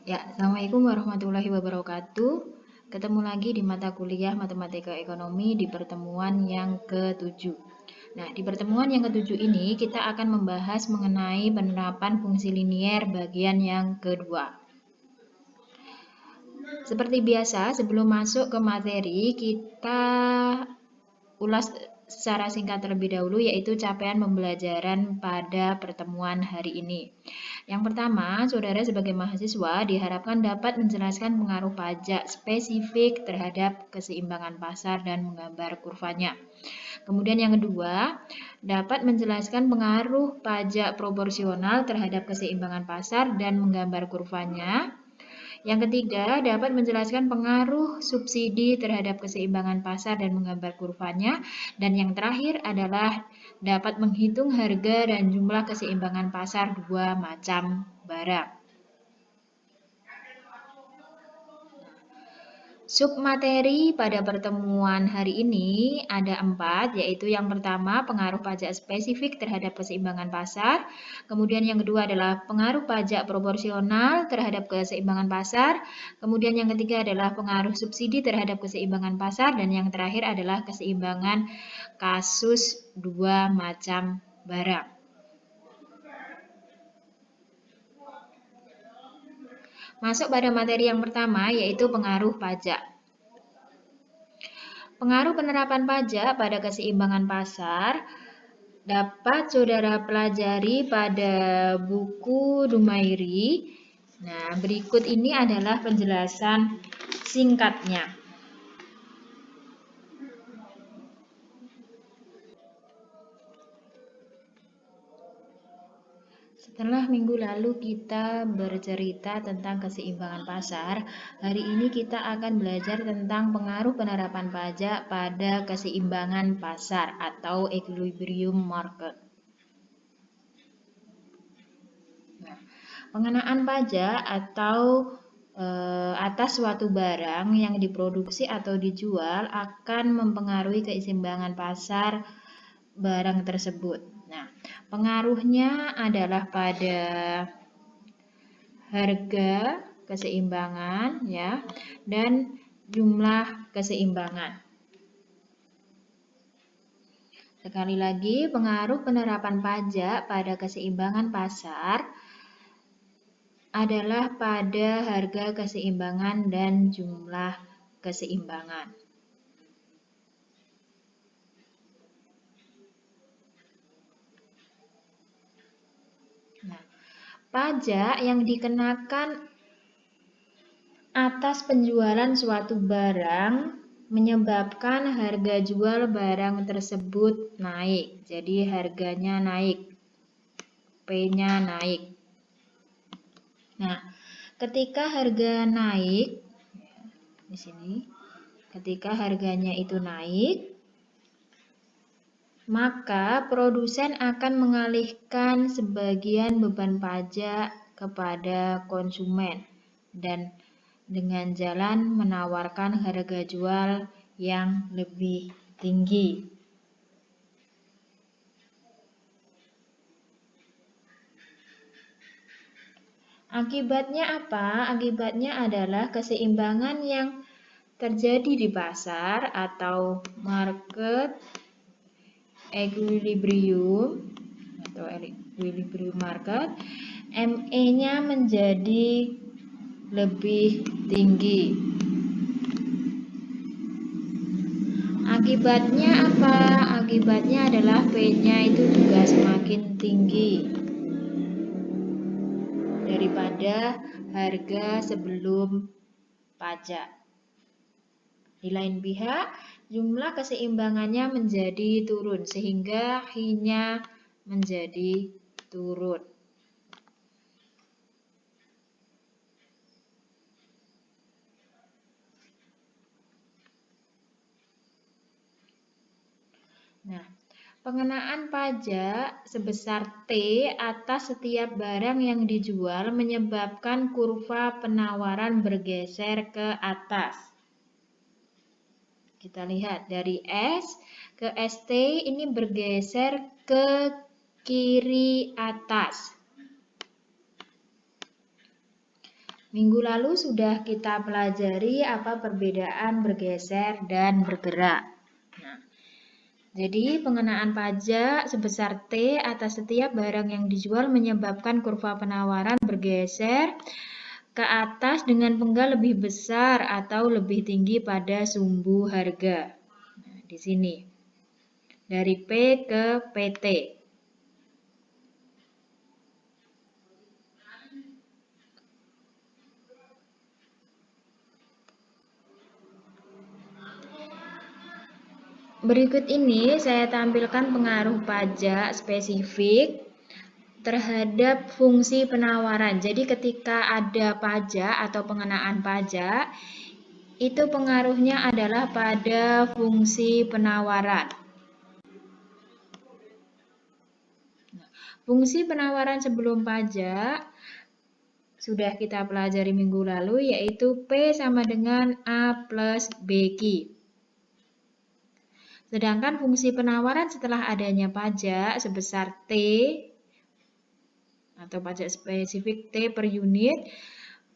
Ya, Assalamualaikum warahmatullahi wabarakatuh. Ketemu lagi di mata kuliah Matematika Ekonomi di pertemuan yang ke-7. Nah, di pertemuan yang ke-7 ini kita akan membahas mengenai penerapan fungsi linier bagian yang kedua. Seperti biasa, sebelum masuk ke materi, kita ulas secara singkat terlebih dahulu, yaitu capaian pembelajaran pada pertemuan hari ini. Yang pertama, saudara sebagai mahasiswa diharapkan dapat menjelaskan pengaruh pajak spesifik terhadap keseimbangan pasar dan menggambar kurvanya. Kemudian yang kedua, dapat menjelaskan pengaruh pajak proporsional terhadap keseimbangan pasar dan menggambar kurvanya. Yang ketiga, dapat menjelaskan pengaruh subsidi terhadap keseimbangan pasar dan menggambar kurvanya. Dan yang terakhir adalah dapat menghitung harga dan jumlah keseimbangan pasar dua macam barang. Submateri pada pertemuan hari ini ada 4, yaitu yang pertama pengaruh pajak spesifik terhadap keseimbangan pasar, kemudian yang kedua adalah pengaruh pajak proporsional terhadap keseimbangan pasar, kemudian yang ketiga adalah pengaruh subsidi terhadap keseimbangan pasar, dan yang terakhir adalah keseimbangan kasus dua macam barang. Masuk pada materi yang pertama, yaitu pengaruh pajak. Pengaruh penerapan pajak pada keseimbangan pasar dapat saudara pelajari pada buku Dumairi. Nah, berikut ini adalah penjelasan singkatnya. Setelah minggu lalu kita bercerita tentang keseimbangan pasar, hari ini kita akan belajar tentang pengaruh penerapan pajak pada keseimbangan pasar atau equilibrium market. Nah, pengenaan pajak atau atas suatu barang yang diproduksi atau dijual akan mempengaruhi keseimbangan pasar barang tersebut. Nah, pengaruhnya adalah pada harga keseimbangan ya dan jumlah keseimbangan. Sekali lagi, pengaruh penerapan pajak pada keseimbangan pasar adalah pada harga keseimbangan dan jumlah keseimbangan. Nah, pajak yang dikenakan atas penjualan suatu barang menyebabkan harga jual barang tersebut naik. Jadi harganya naik, P-nya naik. Nah, ketika harga naik, di sini, ketika harganya itu naik, maka produsen akan mengalihkan sebagian beban pajak kepada konsumen dan dengan jalan menawarkan harga jual yang lebih tinggi. Akibatnya apa? Akibatnya adalah keseimbangan yang terjadi di pasar atau market equilibrium market, ME-nya menjadi lebih tinggi. Akibatnya apa? Akibatnya adalah P-nya itu juga semakin tinggi daripada harga sebelum pajak. Di lain pihak, jumlah keseimbangannya menjadi turun sehingga H-nya menjadi turun. Nah, pengenaan pajak sebesar T atas setiap barang yang dijual menyebabkan kurva penawaran bergeser ke atas. Kita lihat dari S ke ST ini bergeser ke kiri atas. Minggu lalu sudah kita pelajari apa perbedaan bergeser dan bergerak. Nah, jadi pengenaan pajak sebesar T atas setiap barang yang dijual menyebabkan kurva penawaran bergeser ke atas dengan penggal lebih besar atau lebih tinggi pada sumbu harga. Nah, di sini dari P ke PT. Berikut ini saya tampilkan pengaruh pajak spesifik terhadap fungsi penawaran. Jadi ketika ada pajak atau pengenaan pajak, itu pengaruhnya adalah pada fungsi penawaran. Fungsi penawaran sebelum pajak sudah kita pelajari minggu lalu, yaitu P sama dengan A plus BQ. Sedangkan fungsi penawaran setelah adanya pajak sebesar T atau pajak spesifik T per unit,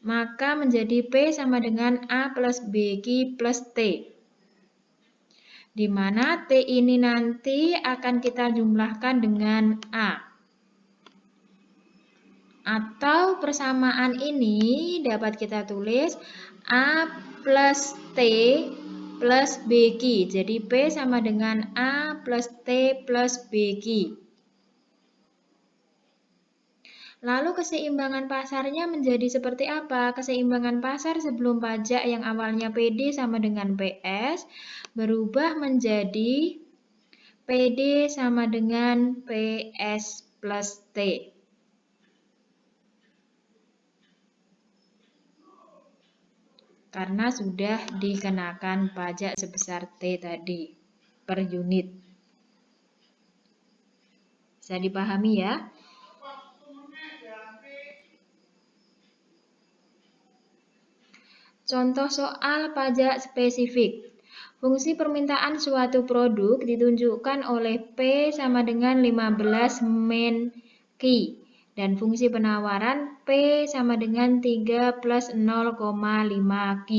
maka menjadi P sama dengan A plus BQ plus T. Di mana T ini nanti akan kita jumlahkan dengan A. Atau persamaan ini dapat kita tulis A plus T plus BQ. Jadi P sama dengan A plus T plus BQ. Lalu keseimbangan pasarnya menjadi seperti apa? Keseimbangan pasar sebelum pajak yang awalnya PD sama dengan PS berubah menjadi PD sama dengan PS plus T. Karena sudah dikenakan pajak sebesar T tadi per unit. Bisa dipahami ya? Contoh soal pajak spesifik. Fungsi permintaan suatu produk ditunjukkan oleh P sama dengan 15 min Q. Dan fungsi penawaran P sama dengan 3 plus 0,5 Q.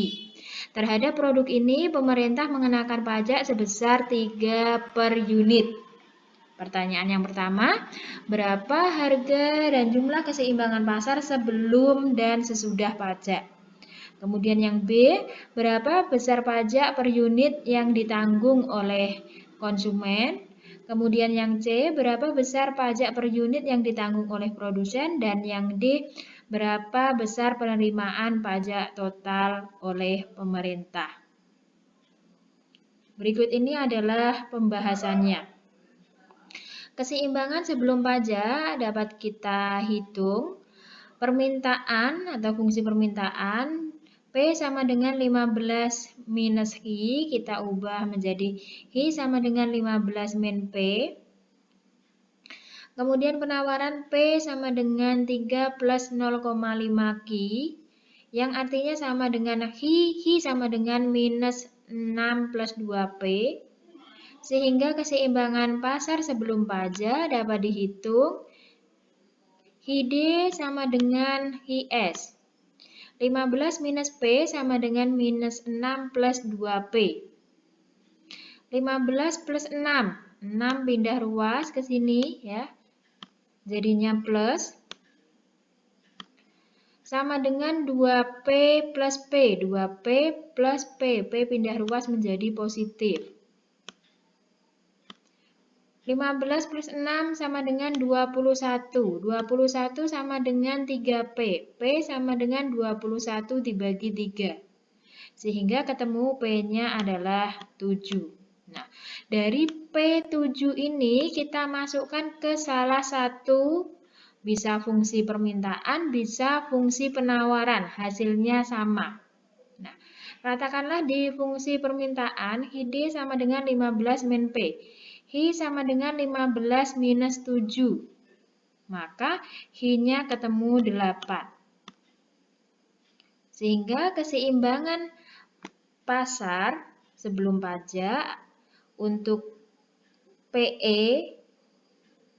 Terhadap produk ini, pemerintah mengenakan pajak sebesar 3 per unit. Pertanyaan yang pertama, berapa harga dan jumlah keseimbangan pasar sebelum dan sesudah pajak? Kemudian yang B, berapa besar pajak per unit yang ditanggung oleh konsumen? Kemudian yang C, berapa besar pajak per unit yang ditanggung oleh produsen? Dan yang D, berapa besar penerimaan pajak total oleh pemerintah? Berikut ini adalah pembahasannya. Keseimbangan sebelum pajak dapat kita hitung. Permintaan atau fungsi permintaan P sama dengan 15 minus Q, kita ubah menjadi Q sama dengan 15 min P. Kemudian penawaran P sama dengan 3 plus 0,5 Q, yang artinya sama dengan Q sama dengan minus 6 plus 2P. Sehingga keseimbangan pasar sebelum pajak dapat dihitung HID sama dengan HIS. 15 minus P sama dengan minus 6 plus 2P. 15 plus 6. 6 pindah ruas ke sini ya. Jadinya plus. Sama dengan 2P plus P. 2P plus P. P pindah ruas menjadi positif. 15 plus 6 sama dengan 21. 21 sama dengan 3P. P sama dengan 21 dibagi 3. Sehingga ketemu P-nya adalah 7. Nah, dari P7 ini kita masukkan ke salah satu, bisa fungsi permintaan, bisa fungsi penawaran. Hasilnya sama. Nah, katakanlah di fungsi permintaan, HID sama dengan 15 min P. Hi sama dengan 15 minus 7. Maka Hi-nya ketemu 8. Sehingga keseimbangan pasar sebelum pajak untuk PE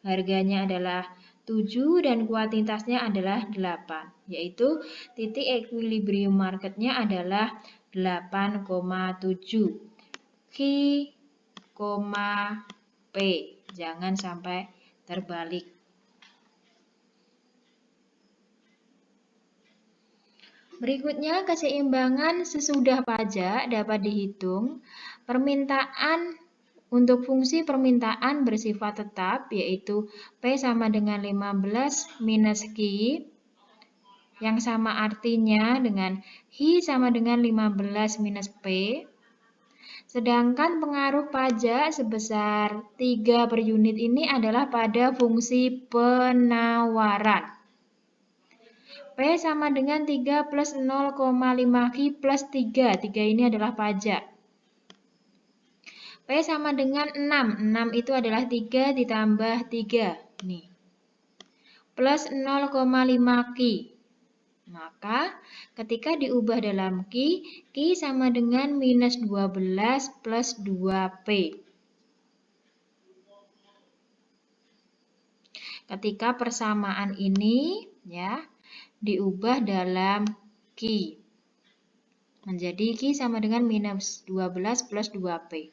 harganya adalah 7 dan kuantitasnya adalah 8, yaitu titik equilibrium marketnya adalah 8,7 Q, P. Jangan sampai terbalik. Berikutnya, keseimbangan sesudah pajak dapat dihitung. Permintaan untuk fungsi permintaan bersifat tetap, yaitu P sama dengan 15 minus Q, yang sama artinya dengan Hi sama dengan 15 minus P. Sedangkan pengaruh pajak sebesar 3 per unit ini adalah pada fungsi penawaran. P sama dengan 3 plus 0,5 Q plus 3. 3 ini adalah pajak. P sama dengan 6. 6 itu adalah 3 ditambah 3. Nih. Plus 0,5 Q. Maka ketika diubah dalam Q, Q sama dengan minus 12 plus 2P. Ketika persamaan ini ya diubah dalam Q. Menjadi Q sama dengan minus 12 plus 2P.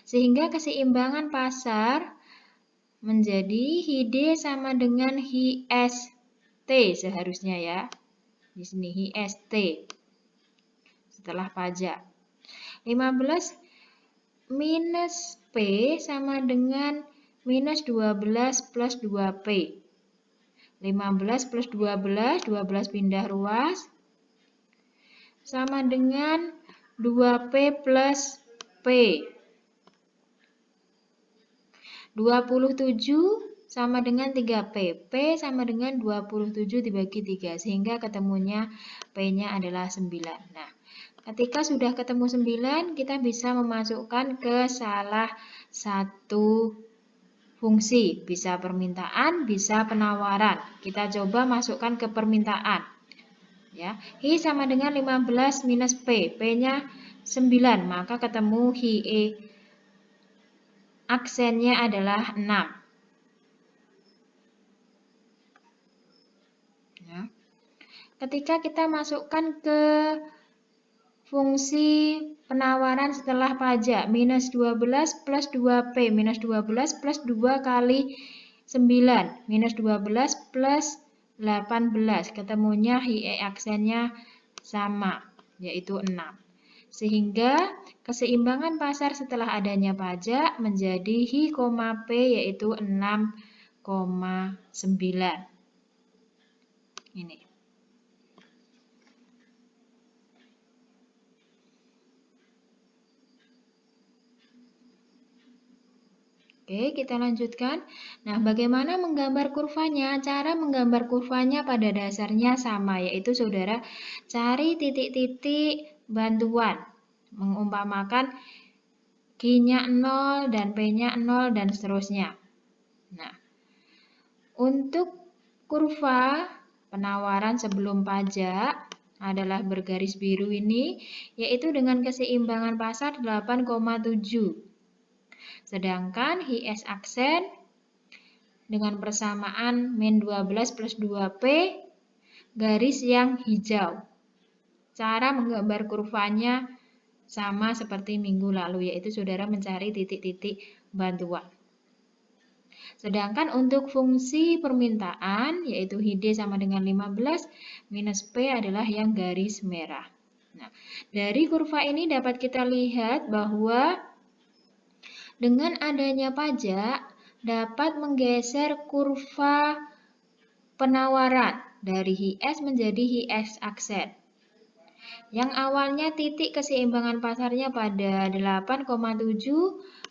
Sehingga keseimbangan pasar menjadi HID sama dengan HIST seharusnya ya. Di sini HIST setelah pajak. 15 minus P sama dengan minus 12 plus 2P. 15 plus 12, 12 pindah ruas, sama dengan 2P plus P. 27 sama dengan 3P. P sama dengan 27 dibagi 3, sehingga ketemunya P-nya adalah 9. Nah, ketika sudah ketemu 9, kita bisa memasukkan ke salah satu fungsi. Bisa permintaan, bisa penawaran. Kita coba masukkan ke permintaan. Ya, Hi sama dengan 15 minus P. P-nya 9, maka ketemu Hi E. Aksennya adalah 6. Ya. Ketika kita masukkan ke fungsi penawaran setelah pajak, minus 12 plus 2P, minus 12 plus 2 kali 9, minus 12 plus 18, ketemunya Hi aksennya sama, yaitu 6. Sehingga keseimbangan pasar setelah adanya pajak menjadi Hi, P yaitu 6,9. Ini. Oke, kita lanjutkan. Nah, bagaimana menggambar kurvanya? Cara menggambar kurvanya pada dasarnya sama, yaitu saudara cari titik-titik bantuan. Mengumpamakan Q-nya 0 dan P-nya 0 dan seterusnya. Nah, untuk kurva penawaran sebelum pajak adalah bergaris biru ini, yaitu dengan keseimbangan pasar 8,7. Sedangkan HIS aksen dengan persamaan min 12 plus 2P garis yang hijau. Cara menggambar kurvanya sama seperti minggu lalu, yaitu saudara mencari titik-titik bantuan. Sedangkan untuk fungsi permintaan, yaitu HID sama dengan 15, minus P adalah yang garis merah. Nah, dari kurva ini dapat kita lihat bahwa dengan adanya pajak dapat menggeser kurva penawaran dari HIS menjadi HIS aksen. Yang awalnya titik keseimbangan pasarnya pada 8,7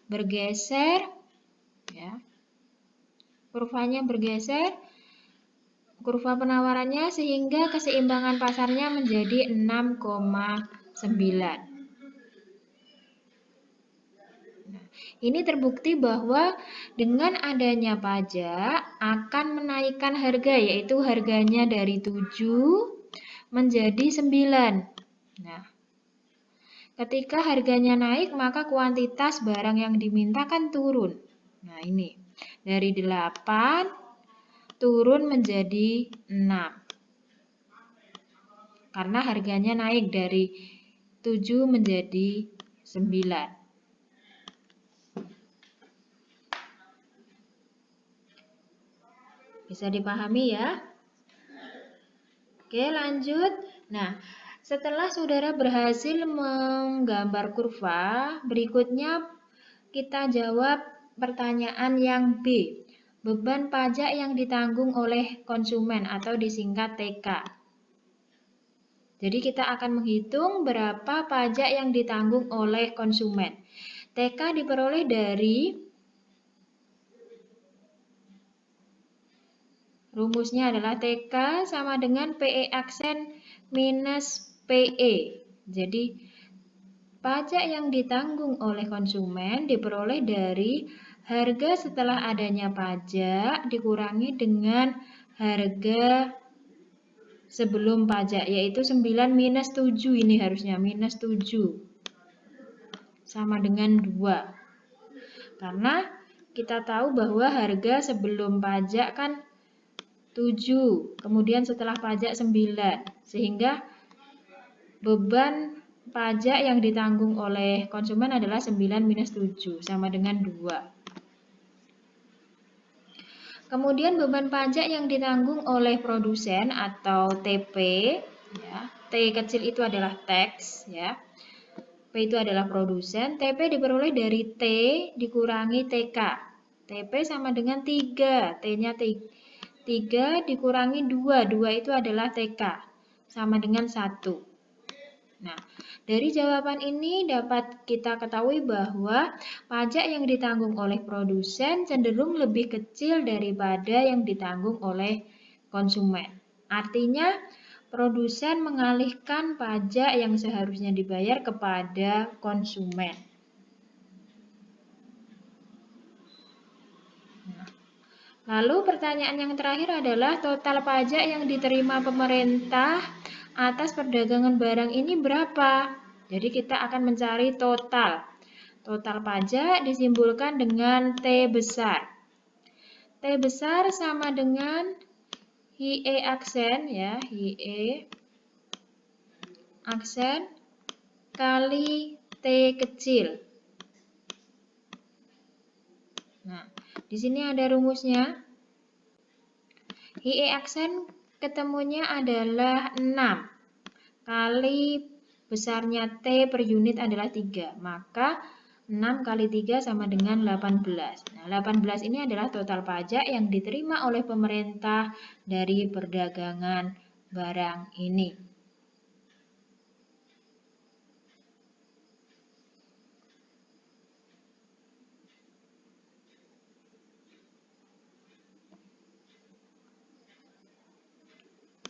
bergeser ya. Kurvanya bergeser kurva penawarannya sehingga keseimbangan pasarnya menjadi 6,9. Ini terbukti bahwa dengan adanya pajak akan menaikkan harga, yaitu harganya dari 7 menjadi 9. Nah, ketika harganya naik maka kuantitas barang yang diminta kan turun. Nah, ini dari 8 turun menjadi 6. Karena harganya naik dari 7 menjadi 9. Bisa dipahami ya? Oke, lanjut. Nah, setelah saudara berhasil menggambar kurva, berikutnya kita jawab pertanyaan yang B. Beban pajak yang ditanggung oleh konsumen atau disingkat TK. Jadi kita akan menghitung berapa pajak yang ditanggung oleh konsumen. TK diperoleh dari rumusnya adalah TK sama dengan PE aksen minus PE. Jadi pajak yang ditanggung oleh konsumen diperoleh dari harga setelah adanya pajak dikurangi dengan harga sebelum pajak, yaitu 9 minus 7, ini harusnya minus 7 sama dengan 2. Karena kita tahu bahwa harga sebelum pajak kan 7, kemudian setelah pajak 9, sehingga beban pajak yang ditanggung oleh konsumen adalah 9 minus 7, sama dengan 2. Kemudian beban pajak yang ditanggung oleh produsen atau TP, ya, T kecil itu adalah tax, ya. P itu adalah produsen, TP diperoleh dari T dikurangi TK. TP sama dengan 3, T-nya 3 dikurangi 2, 2 itu adalah TK, sama dengan 1. Nah, dari jawaban ini dapat kita ketahui bahwa pajak yang ditanggung oleh produsen cenderung lebih kecil daripada yang ditanggung oleh konsumen. Artinya, produsen mengalihkan pajak yang seharusnya dibayar kepada konsumen. Lalu pertanyaan yang terakhir adalah total pajak yang diterima pemerintah atas perdagangan barang ini berapa? Jadi kita akan mencari total. Total pajak disimbolkan dengan T besar. T besar sama dengan HIE aksen, ya, HIE aksen kali T kecil. Nah, di sini ada rumusnya. HIE aksen ketemunya adalah 6 kali besarnya T per unit adalah 3. Maka 6 kali 3 sama dengan 18. Nah, 18 ini adalah total pajak yang diterima oleh pemerintah dari perdagangan barang ini.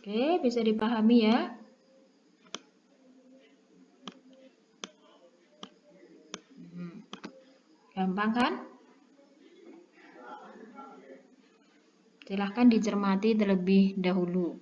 Oke, bisa dipahami ya? Gampang kan? Silahkan dicermati terlebih dahulu.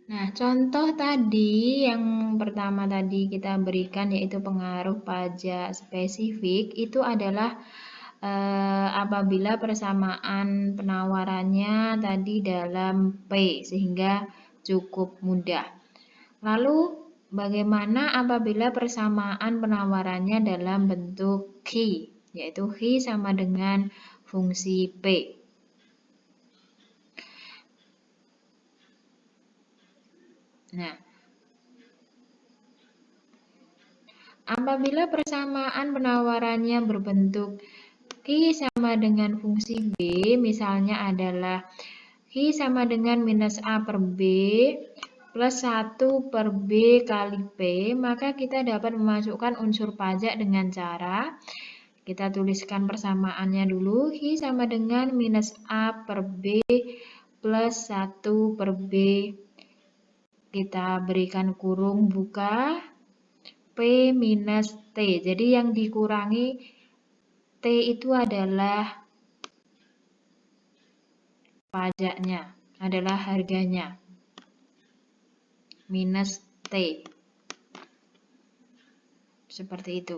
Nah, contoh tadi yang pertama tadi kita berikan yaitu pengaruh pajak spesifik itu adalah apabila persamaan penawarannya tadi dalam P sehingga cukup mudah. Lalu bagaimana apabila persamaan penawarannya dalam bentuk Q, yaitu Q sama dengan fungsi P. Nah, apabila persamaan penawarannya berbentuk Q sama dengan fungsi B, misalnya adalah Q sama dengan minus A per B plus 1 per B kali P, maka kita dapat memasukkan unsur pajak dengan cara Kita tuliskan persamaannya dulu. I sama dengan minus A per B plus 1 per B. Kita berikan kurung buka. P minus T. Jadi yang dikurangi T itu adalah pajaknya, adalah harganya. Minus T. Seperti itu.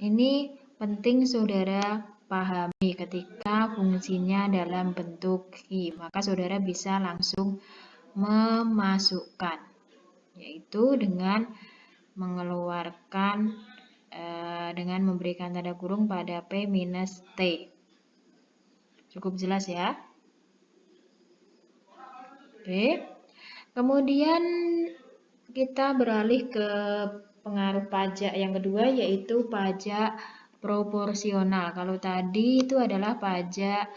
Ini penting saudara pahami ketika fungsinya dalam bentuk I. Maka saudara bisa langsung memasukkan, yaitu dengan mengeluarkan dengan memberikan tanda kurung pada P minus T. Cukup jelas ya? Oke. Kemudian kita beralih ke pengaruh pajak yang kedua, yaitu pajak proporsional. Kalau tadi itu adalah pajak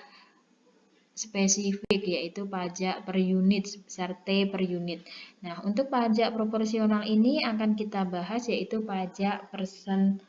spesifik, yaitu pajak per unit sebesar T per unit. Nah, untuk pajak proporsional ini akan kita bahas, yaitu pajak persentase.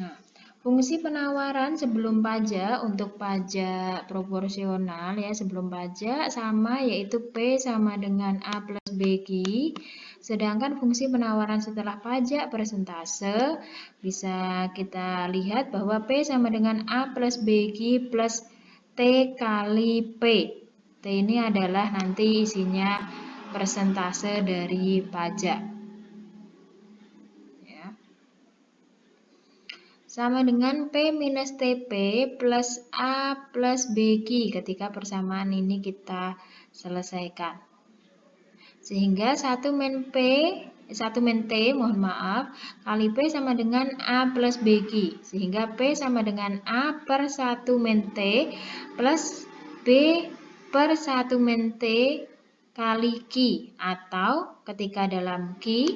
Nah, fungsi penawaran sebelum pajak untuk pajak proporsional ya, sebelum pajak sama, yaitu P sama dengan A plus BQ. Sedangkan fungsi penawaran setelah pajak persentase bisa kita lihat bahwa P sama dengan A plus BQ plus T kali P. T ini adalah nanti isinya persentase dari pajak. Sama dengan P minus TP plus A plus BQ ketika persamaan ini kita selesaikan. Sehingga 1 min T, mohon maaf, kali P sama dengan A plus BQ. Sehingga P sama dengan A per 1 min T plus B per 1 min T kali Q. Atau ketika dalam Q,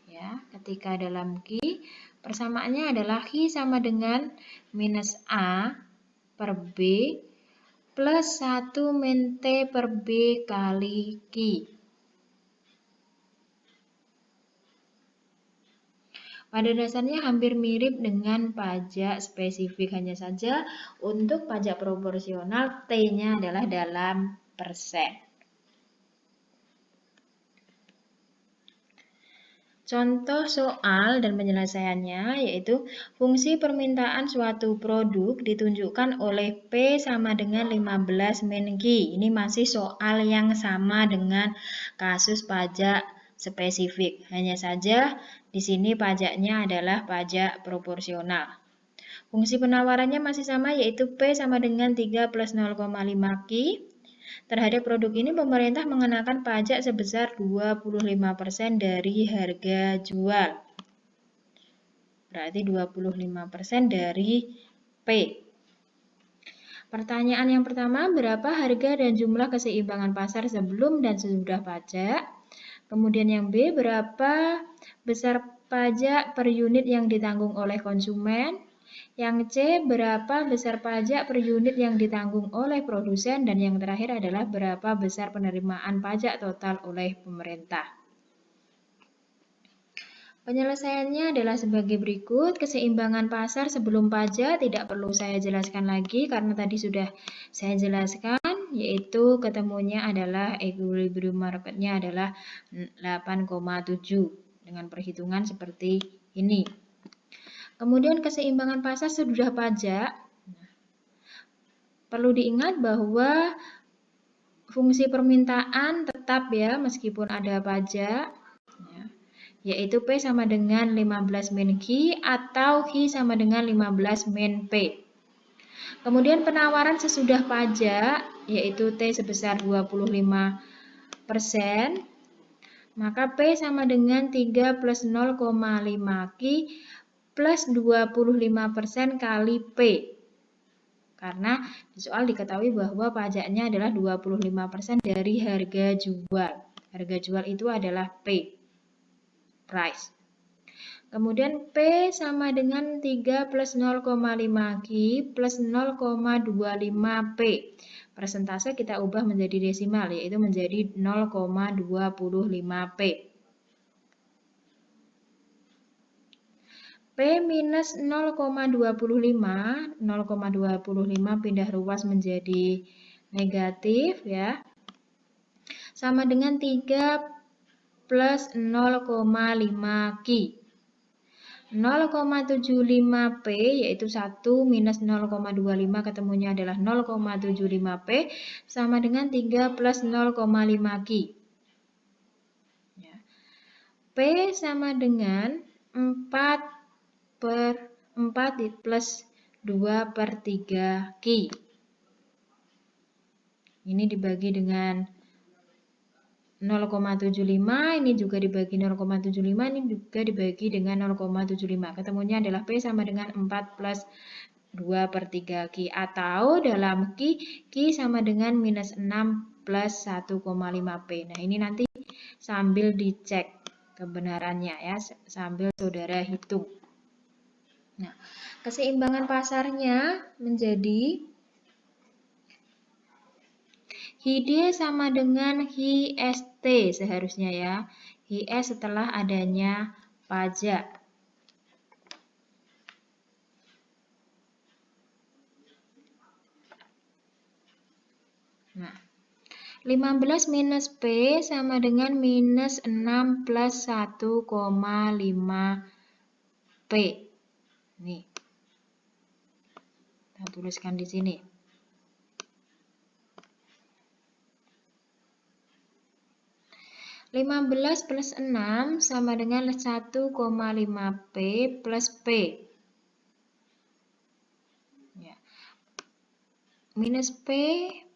ya, ketika dalam Q, persamaannya adalah I sama dengan minus A per B plus 1 min T per B kali Q. Pada dasarnya hampir mirip dengan pajak spesifik, hanya saja untuk pajak proporsional T-nya adalah dalam persen. Contoh soal dan penyelesaiannya yaitu fungsi permintaan suatu produk ditunjukkan oleh P sama dengan 15 min Q. Ini masih soal yang sama dengan kasus pajak spesifik. Hanya saja di sini pajaknya adalah pajak proporsional. Fungsi penawarannya masih sama, yaitu P sama dengan 3 plus 0,5 Q. Terhadap produk ini pemerintah mengenakan pajak sebesar 25% dari harga jual. Berarti 25% dari P. Pertanyaan yang pertama, berapa harga dan jumlah keseimbangan pasar sebelum dan sesudah pajak? Kemudian yang B, berapa besar pajak per unit yang ditanggung oleh konsumen? Yang C, berapa besar pajak per unit yang ditanggung oleh produsen? Dan yang terakhir adalah berapa besar penerimaan pajak total oleh pemerintah. Penyelesaiannya adalah sebagai berikut. Keseimbangan pasar sebelum pajak tidak perlu saya jelaskan lagi karena tadi sudah saya jelaskan, yaitu ketemunya adalah equilibrium marketnya adalah 8,7 dengan perhitungan seperti ini. Kemudian keseimbangan pasar sesudah pajak, perlu diingat bahwa fungsi permintaan tetap ya meskipun ada pajak, ya, yaitu P sama dengan 15 min Q atau Q sama dengan 15 min P. Kemudian penawaran sesudah pajak yaitu T sebesar 25%, maka P sama dengan 3 plus 0,5 Q plus 25% kali P. Karena di soal diketahui bahwa pajaknya adalah 25% dari harga jual. Harga jual itu adalah P, price. Kemudian P sama dengan 3 plus 0,5 Q plus 0,25 P. Persentase kita ubah menjadi desimal, yaitu menjadi 0,25 P. P minus 0,25, 0,25 pindah ruas menjadi negatif ya. Sama dengan 3 plus 0,5 Q. 0,75 P yaitu 1 minus 0,25 ketemunya adalah 0,75 P sama dengan 3 plus 0,5 Q. P sama dengan 4 plus 2 per 3 Q. Ini dibagi dengan 0,75, ini juga dibagi 0,75, ini juga dibagi dengan 0,75. Ketemunya adalah P sama dengan 4 plus 2 per 3 Q. Atau dalam Q sama dengan minus 6 plus 1,5 P. Nah ini nanti sambil dicek kebenarannya ya, sambil saudara hitung. Nah, keseimbangan pasarnya menjadi HID sama dengan HIST seharusnya ya. HIS setelah adanya pajak. Nah, 15 minus P sama dengan minus 6 plus 1,5 P. Nih. Kita tuliskan di sini. Lima belas plus 6 sama dengan 1,5 P plus P. Ya. Minus P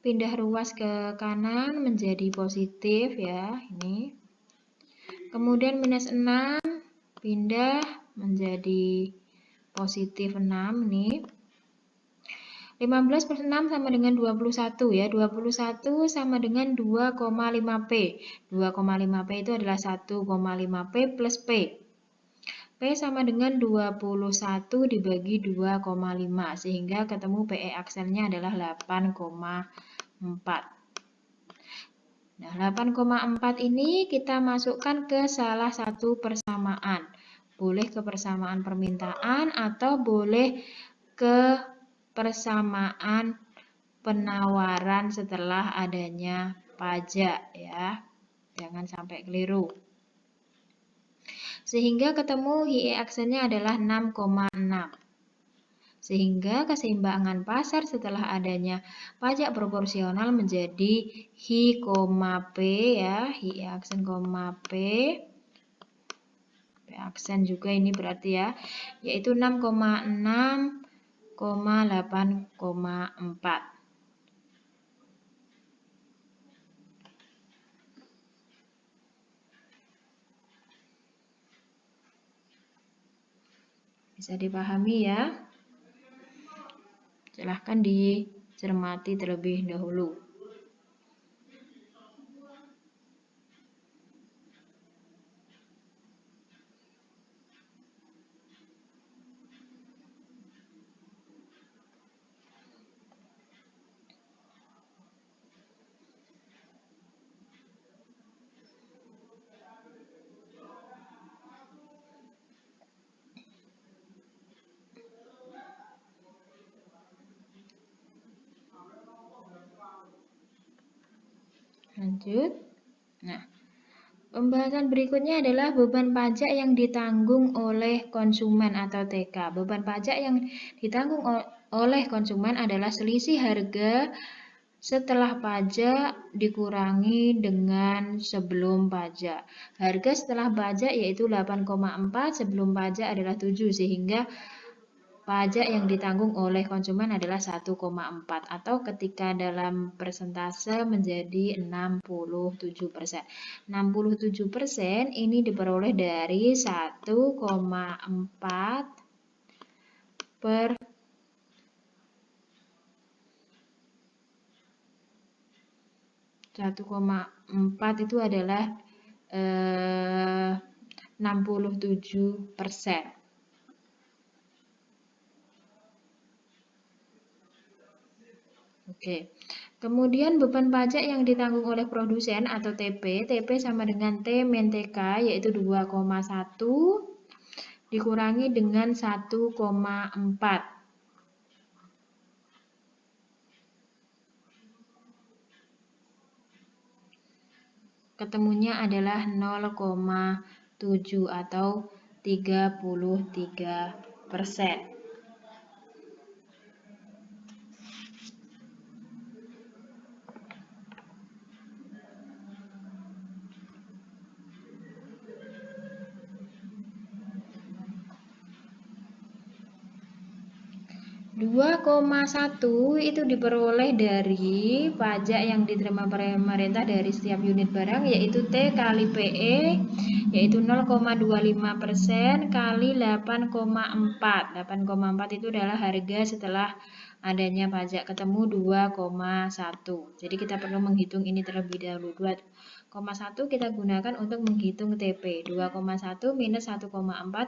pindah ruas ke kanan menjadi positif ya, ini. Kemudian minus 6 pindah menjadi positif 6 nih. 15 plus 6 sama dengan 21 ya. 21 sama dengan 2,5 P. 2,5 P itu adalah 1,5 P plus P. P sama dengan 21 dibagi 2,5 sehingga ketemu PE aksennya adalah 8,4. Nah, 8,4 ini kita masukkan ke salah satu persamaan. Boleh ke persamaan permintaan atau boleh ke persamaan penawaran setelah adanya pajak ya. Jangan sampai keliru. Sehingga ketemu HIE aksennya adalah 6,6. Sehingga keseimbangan pasar setelah adanya pajak proporsional menjadi HI, P ya, HI aksen, P. P aksen juga ini berarti ya, yaitu 6,6, 8,4. Bisa dipahami ya? Silahkan dicermati terlebih dahulu. Lanjut. Nah, pembahasan berikutnya adalah beban pajak yang ditanggung oleh konsumen atau TK. Beban pajak yang ditanggung oleh konsumen adalah selisih harga setelah pajak dikurangi dengan sebelum pajak. Harga setelah pajak yaitu 8,4, sebelum pajak adalah 7, sehingga pajak yang ditanggung oleh konsumen adalah 1,4 atau ketika dalam persentase menjadi 67%. 67% ini diperoleh dari 1,4 per 1,4 itu adalah 67%. Oke. Kemudian beban pajak yang ditanggung oleh produsen atau TP, TP sama dengan T min TK yaitu 2,1 dikurangi dengan 1,4. Ketemunya adalah 0,7 atau 33%. 2,1 itu diperoleh dari pajak yang diterima pemerintah dari setiap unit barang yaitu T kali PE yaitu 0,25% kali 8,4. 8,4 itu adalah harga setelah adanya pajak, ketemu 2,1. Jadi kita perlu menghitung ini terlebih dahulu. 2,1 kita gunakan untuk menghitung TP. 2,1 minus 1,4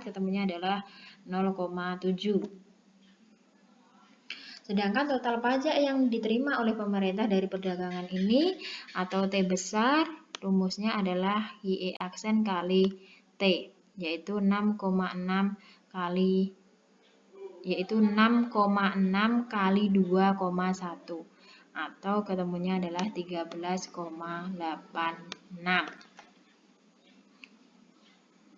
ketemunya adalah 0,7. Sedangkan total pajak yang diterima oleh pemerintah dari perdagangan ini atau T besar, rumusnya adalah YE aksen kali T, yaitu 6,6 kali 2,1 atau ketemunya adalah 13,86.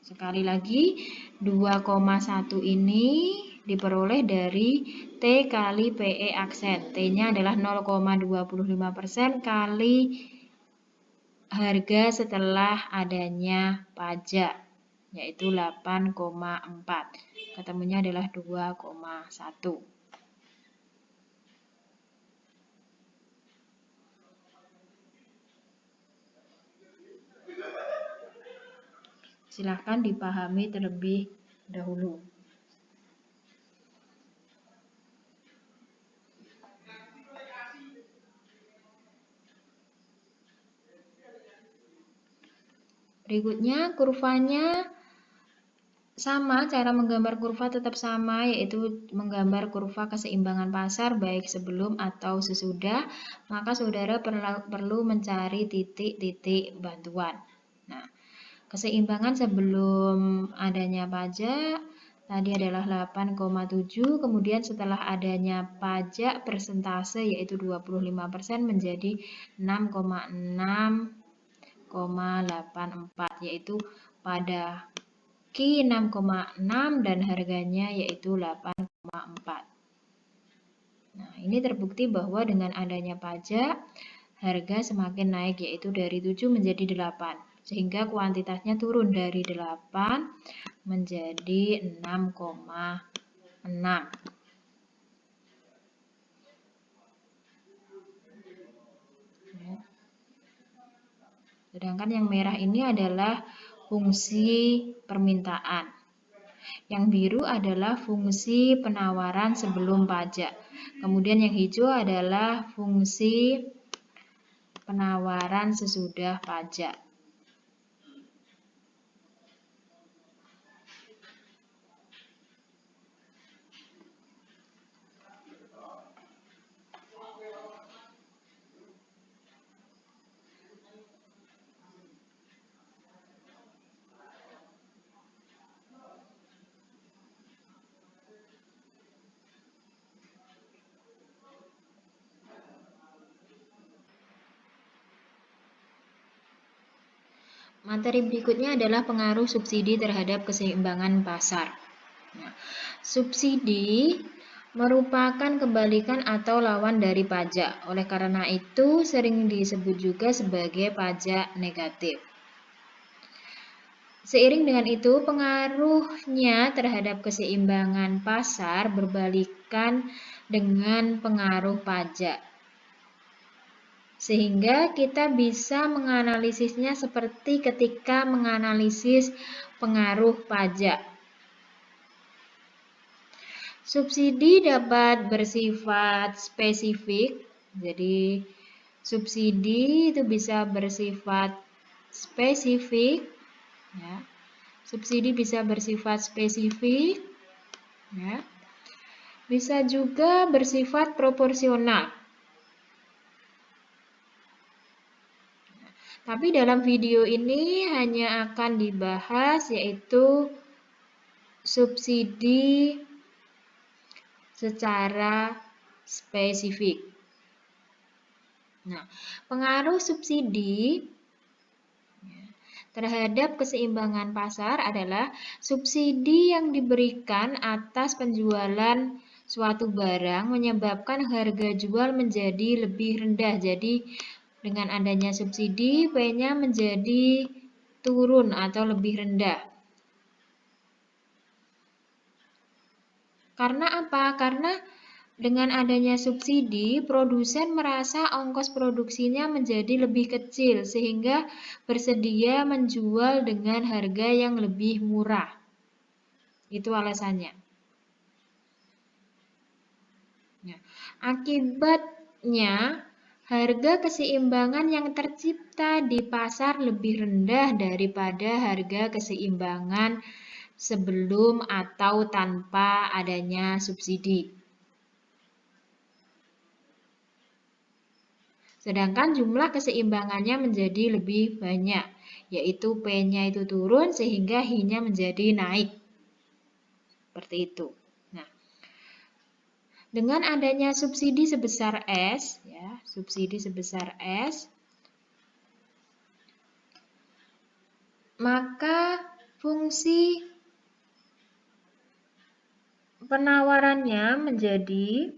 Sekali lagi 2,1 ini diperoleh dari T kali PE aksen. T-nya adalah 0,25% kali harga setelah adanya pajak, yaitu 8,4. Ketemunya adalah 2,1. Silahkan dipahami terlebih dahulu. Berikutnya kurvanya sama, cara menggambar kurva tetap sama, yaitu menggambar kurva keseimbangan pasar baik sebelum atau sesudah, maka saudara perlu mencari titik-titik bantuan. Nah, keseimbangan sebelum adanya pajak tadi adalah 8,7, kemudian setelah adanya pajak persentase yaitu 25% menjadi 6,6,84, yaitu pada Q 6,6 dan harganya yaitu 8,4. Nah, ini terbukti bahwa dengan adanya pajak harga semakin naik yaitu dari 7 menjadi 8, sehingga kuantitasnya turun dari 8 menjadi 6,6. Sedangkan yang merah ini adalah fungsi permintaan. Yang biru adalah fungsi penawaran sebelum pajak. Kemudian yang hijau adalah fungsi penawaran sesudah pajak. Materi berikutnya adalah pengaruh subsidi terhadap keseimbangan pasar. Nah, subsidi merupakan kebalikan atau lawan dari pajak. Oleh karena itu, sering disebut juga sebagai pajak negatif. Seiring dengan itu, pengaruhnya terhadap keseimbangan pasar berbalikan dengan pengaruh pajak. Sehingga kita bisa menganalisisnya seperti ketika menganalisis pengaruh pajak. Subsidi dapat bersifat spesifik, jadi subsidi itu bisa bersifat spesifik, ya. Subsidi bisa bersifat spesifik, ya. Bisa juga bersifat proporsional. Tapi dalam video ini hanya akan dibahas yaitu subsidi secara spesifik. Nah, pengaruh subsidi terhadap keseimbangan pasar adalah subsidi yang diberikan atas penjualan suatu barang menyebabkan harga jual menjadi lebih rendah. Jadi dengan adanya subsidi, P-nya menjadi turun atau lebih rendah. Karena apa? Karena dengan adanya subsidi, produsen merasa ongkos produksinya menjadi lebih kecil sehingga bersedia menjual dengan harga yang lebih murah. Itu alasannya. Nah, akibatnya harga keseimbangan yang tercipta di pasar lebih rendah daripada harga keseimbangan sebelum atau tanpa adanya subsidi. Sedangkan jumlah keseimbangannya menjadi lebih banyak, yaitu P-nya itu turun sehingga H-nya menjadi naik. Seperti itu. Nah, dengan adanya subsidi sebesar S, ya, subsidi sebesar S, maka fungsi penawarannya menjadi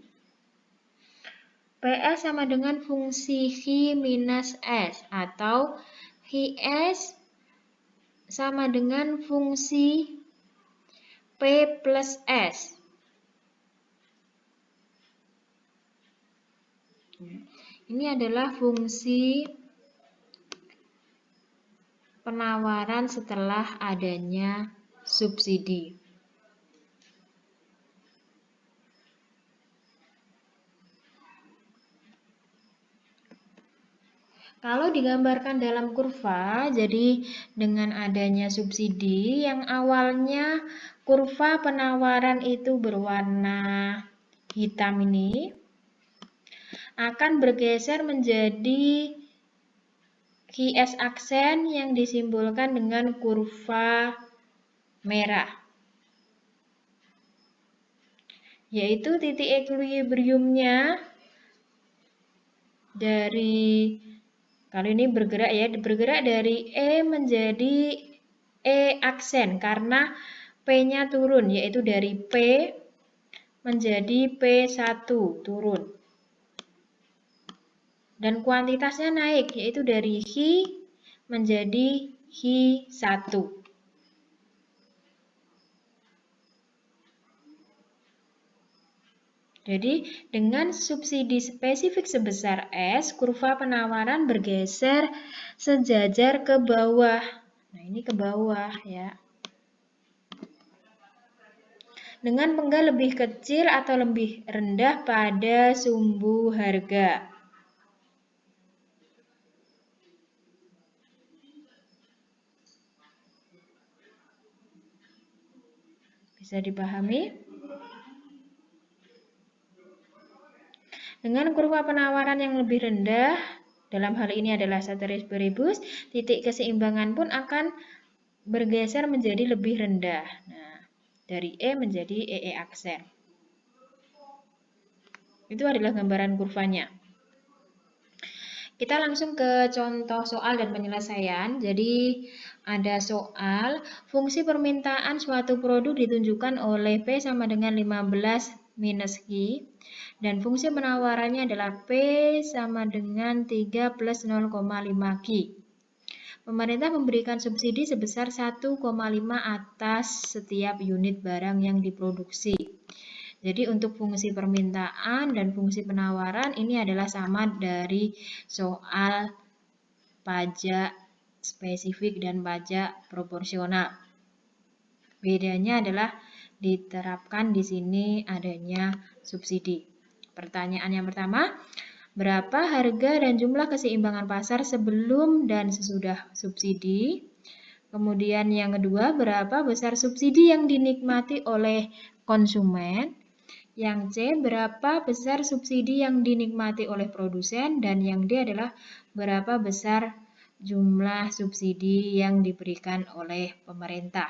PS sama dengan fungsi H minus S atau Hs sama dengan fungsi P plus S. Ini adalah fungsi penawaran setelah adanya subsidi. Kalau digambarkan dalam kurva, jadi dengan adanya subsidi yang awalnya kurva penawaran itu berwarna hitam ini akan bergeser menjadi Hs aksen yang disimbolkan dengan kurva merah, yaitu titik equilibriumnya dari, kalau ini bergerak ya, bergerak dari E menjadi E aksen karena P-nya turun, yaitu dari P menjadi P1 turun. Dan kuantitasnya naik, yaitu dari H menjadi H1. Jadi, dengan subsidi spesifik sebesar S, kurva penawaran bergeser sejajar ke bawah. Nah, ini ke bawah ya. Dengan penggal lebih kecil atau lebih rendah pada sumbu harga. Bisa dipahami? Dengan kurva penawaran yang lebih rendah, dalam hal ini adalah ceteris paribus, titik keseimbangan pun akan bergeser menjadi lebih rendah. Nah, dari E menjadi EE aksen. Itu adalah gambaran kurvanya. Kita langsung ke contoh soal dan penyelesaian. Jadi ada soal, fungsi permintaan suatu produk ditunjukkan oleh P sama dengan 15 minus Q. Dan fungsi penawarannya adalah P sama dengan 3 plus 0,5 Q. Pemerintah memberikan subsidi sebesar 1,5 atas setiap unit barang yang diproduksi. Jadi untuk fungsi permintaan dan fungsi penawaran ini adalah sama dari soal pajak spesifik dan pajak proporsional. Bedanya adalah diterapkan di sini adanya subsidi. Pertanyaan yang pertama, berapa harga dan jumlah keseimbangan pasar sebelum dan sesudah subsidi? Kemudian yang kedua, berapa besar subsidi yang dinikmati oleh konsumen. Yang C, berapa besar subsidi yang dinikmati oleh produsen. Dan yang D adalah berapa besar jumlah subsidi yang diberikan oleh pemerintah.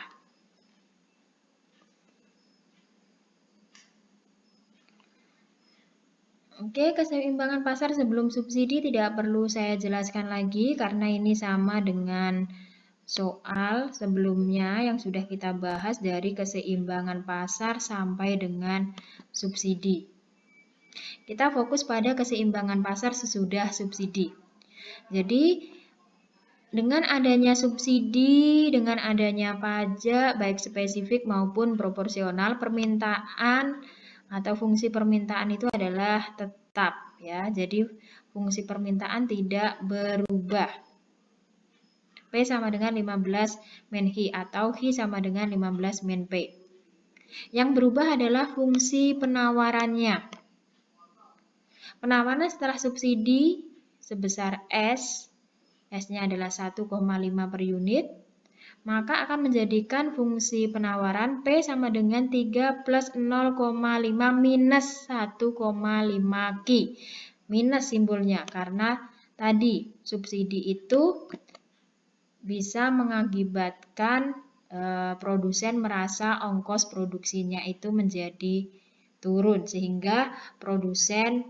Oke, keseimbangan pasar sebelum subsidi tidak perlu saya jelaskan lagi karena ini sama dengan soal sebelumnya yang sudah kita bahas dari keseimbangan pasar sampai dengan subsidi. Kita fokus pada keseimbangan pasar sesudah subsidi. Jadi, dengan adanya subsidi, dengan adanya pajak, baik spesifik maupun proporsional, permintaan atau fungsi permintaan itu adalah tetap ya. Jadi fungsi permintaan tidak berubah. P sama dengan 15 min Hi atau Hi sama dengan 15 min P. Yang berubah adalah fungsi penawarannya. Penawaran setelah subsidi sebesar S, S-nya adalah 1,5 per unit, maka akan menjadikan fungsi penawaran P sama dengan 3 plus 0,5 minus 1,5 Ki. Minus simbolnya karena tadi subsidi itu bisa mengakibatkan produsen merasa ongkos produksinya itu menjadi turun sehingga produsen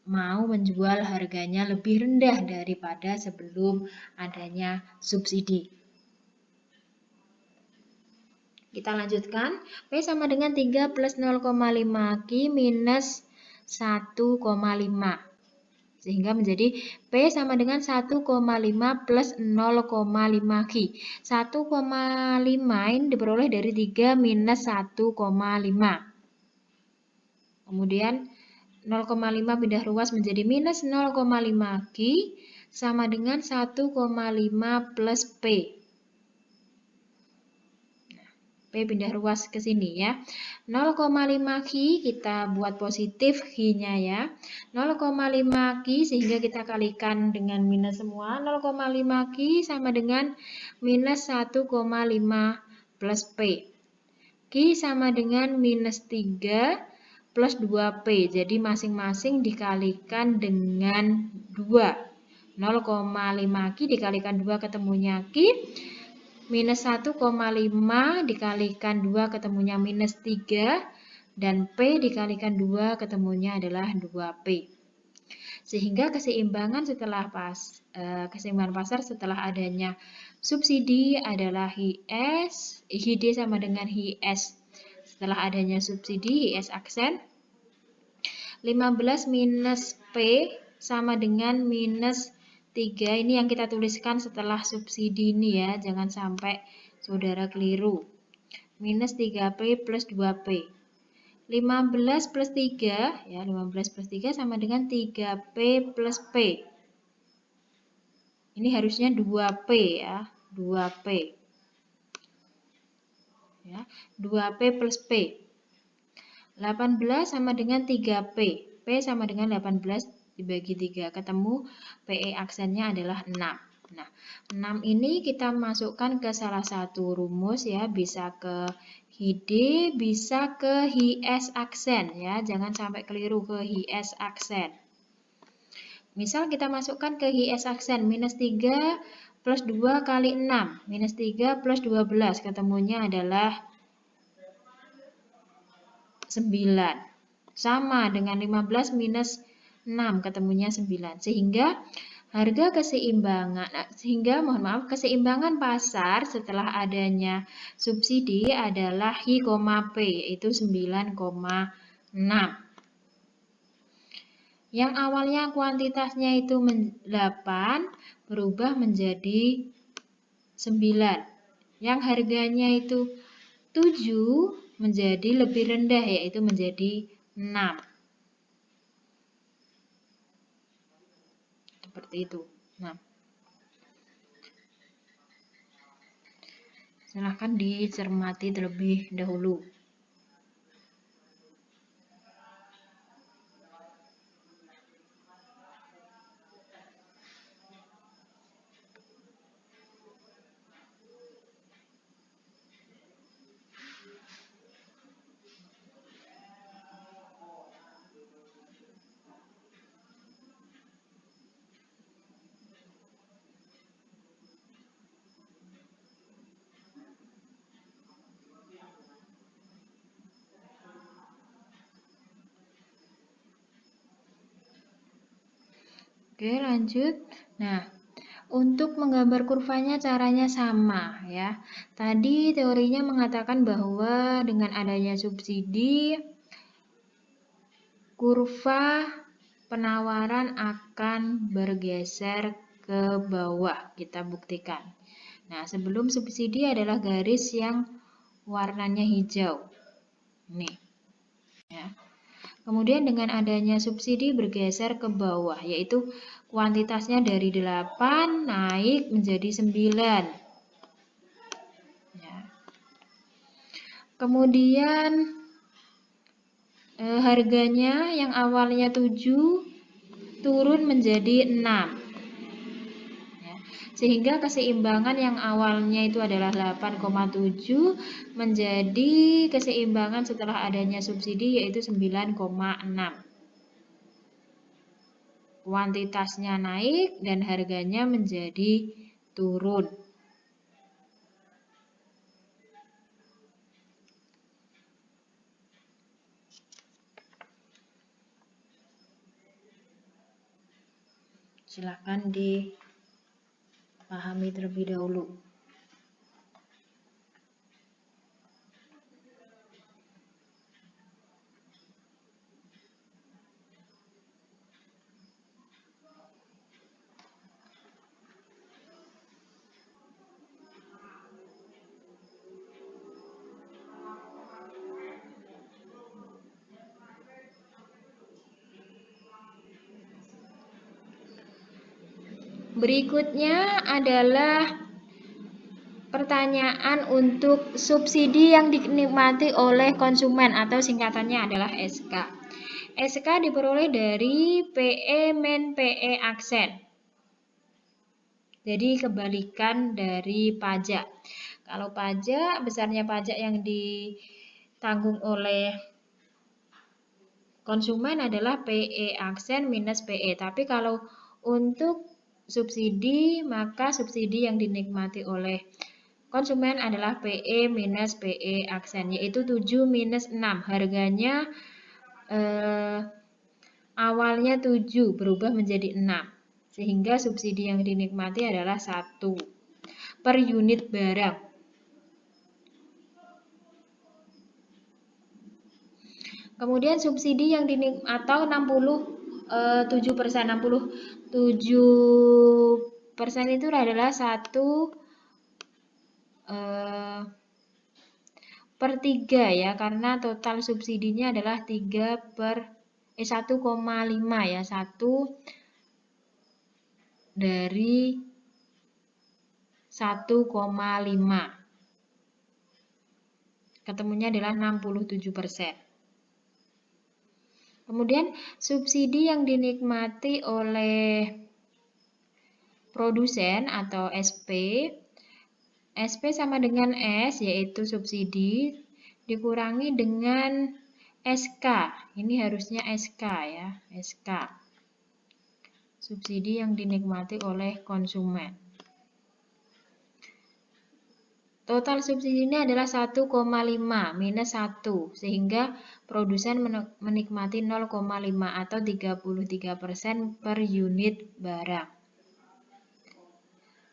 mau menjual harganya lebih rendah daripada sebelum adanya subsidi. Kita lanjutkan, P sama dengan 3 plus 0,5 Ki minus 1,5. Sehingga menjadi P sama dengan 1,5 plus 0,5 Ki. 1,5 ini diperoleh dari 3 minus 1,5. Kemudian 0,5 pindah ruas menjadi minus 0,5 Ki sama dengan 1,5 plus P. P pindah ruas ke sini ya. 0,5 Ki kita buat positif Ki-nya ya. 0,5 Ki sehingga kita kalikan dengan minus semua. 0,5 Ki sama dengan minus 1,5 plus P. Ki sama dengan minus 3 plus 2P. Jadi masing-masing dikalikan dengan 2. 0,5 Ki dikalikan 2 ketemunya Ki. Minus 1,5 dikalikan 2 ketemunya minus 3. Dan P dikalikan 2 ketemunya adalah 2P. Sehingga keseimbangan pasar setelah adanya subsidi adalah HID sama dengan HIS. Setelah adanya subsidi, HIS aksen. 15 minus P sama dengan minus 3. Ini yang kita tuliskan setelah subsidi ini ya. Jangan sampai saudara keliru. Minus 3P plus 2P. 15 plus 3, ya 15 plus 3 sama dengan 3P plus P. Ini harusnya 2P ya, 2P. Ya, 2P plus P. 18 sama dengan 3P. P sama dengan 18 dibagi 3. Ketemu PE aksennya adalah 6. Nah, 6 ini kita masukkan ke salah satu rumus ya, bisa ke HID, bisa ke HIS aksen ya. Jangan sampai keliru ke HIS aksen. Misal kita masukkan ke HIS aksen minus 3 plus 2 kali 6. Minus 3 plus 12 ketemunya adalah 9. Sama dengan 15 minus 6 ketemunya 9. Sehingga harga keseimbangan pasar setelah adanya subsidi adalah Hi, P yaitu 9,6. Yang awalnya kuantitasnya itu 8 berubah menjadi 9. Yang harganya itu 7 menjadi lebih rendah yaitu menjadi 6. Seperti itu. Nah, silahkan dicermati terlebih dahulu. Oke, lanjut. Nah, untuk menggambar kurvanya caranya sama ya. Tadi teorinya mengatakan bahwa dengan adanya subsidi, kurva penawaran akan bergeser ke bawah. Kita buktikan. Nah, sebelum subsidi adalah garis yang warnanya hijau. Nih. Ya. Kemudian dengan adanya subsidi bergeser ke bawah, yaitu kuantitasnya dari 8 naik menjadi 9. Ya. Kemudian harganya yang awalnya 7 turun menjadi 6. Ya. Sehingga keseimbangan yang awalnya itu adalah 8,7 menjadi keseimbangan setelah adanya subsidi yaitu 9,6. Kuantitasnya naik dan harganya menjadi turun. Silakan dipahami terlebih dahulu. Berikutnya adalah pertanyaan untuk subsidi yang dinikmati oleh konsumen atau singkatannya adalah SK. SK diperoleh dari PE min PE aksen. Jadi kebalikan dari pajak. Kalau pajak, besarnya pajak yang ditanggung oleh konsumen adalah PE aksen minus PE. Tapi kalau untuk subsidi, maka subsidi yang dinikmati oleh konsumen adalah PE minus PE aksen, yaitu 7 minus 6. Harganya awalnya 7 berubah menjadi 6. Sehingga subsidi yang dinikmati adalah 1 per unit barang. Kemudian subsidi yang dinikmati atau 67%, 67% itu adalah 1/3 ya, karena total subsidinya adalah 1,5 ya, 1 dari 1,5. Ketemunya adalah 67%. Kemudian subsidi yang dinikmati oleh produsen atau SP. SP sama dengan S, yaitu subsidi, dikurangi dengan SK. Ini harusnya SK ya, SK. Subsidi yang dinikmati oleh konsumen. Total subsidinya adalah 1,5 minus 1, sehingga produsen menikmati 0,5 atau 33% per unit barang.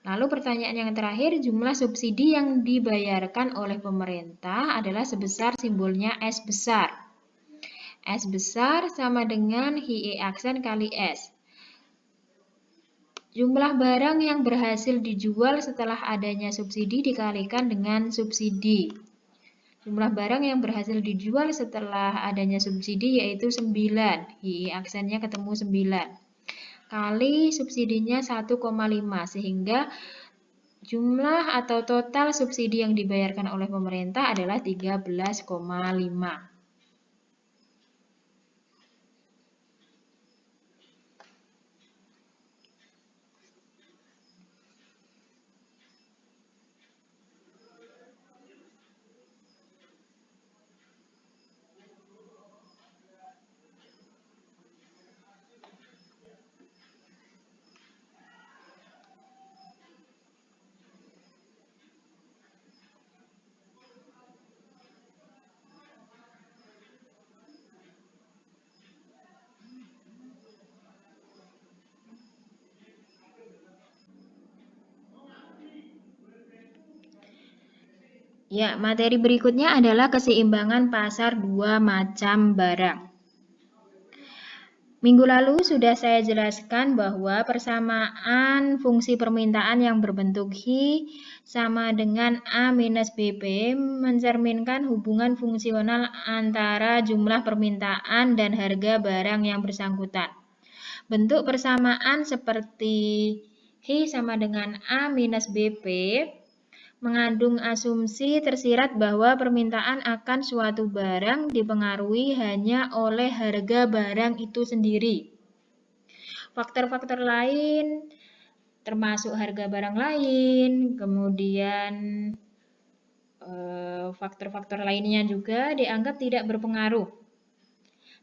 Lalu pertanyaan yang terakhir, jumlah subsidi yang dibayarkan oleh pemerintah adalah sebesar simbolnya S besar. S besar sama dengan HIE aksen kali S. Jumlah barang yang berhasil dijual setelah adanya subsidi dikalikan dengan subsidi. Jumlah barang yang berhasil dijual setelah adanya subsidi yaitu 9. HIE aksennya ketemu 9. Kali subsidinya 1,5 sehingga jumlah atau total subsidi yang dibayarkan oleh pemerintah adalah 13,5. Ya, materi berikutnya adalah keseimbangan pasar dua macam barang. Minggu lalu sudah saya jelaskan bahwa persamaan fungsi permintaan yang berbentuk Hi sama dengan A minus BP mencerminkan hubungan fungsional antara jumlah permintaan dan harga barang yang bersangkutan. Bentuk persamaan seperti Hi sama dengan A minus BP mengandung asumsi tersirat bahwa permintaan akan suatu barang dipengaruhi hanya oleh harga barang itu sendiri. Faktor-faktor lain termasuk harga barang lain, kemudian faktor-faktor lainnya juga dianggap tidak berpengaruh.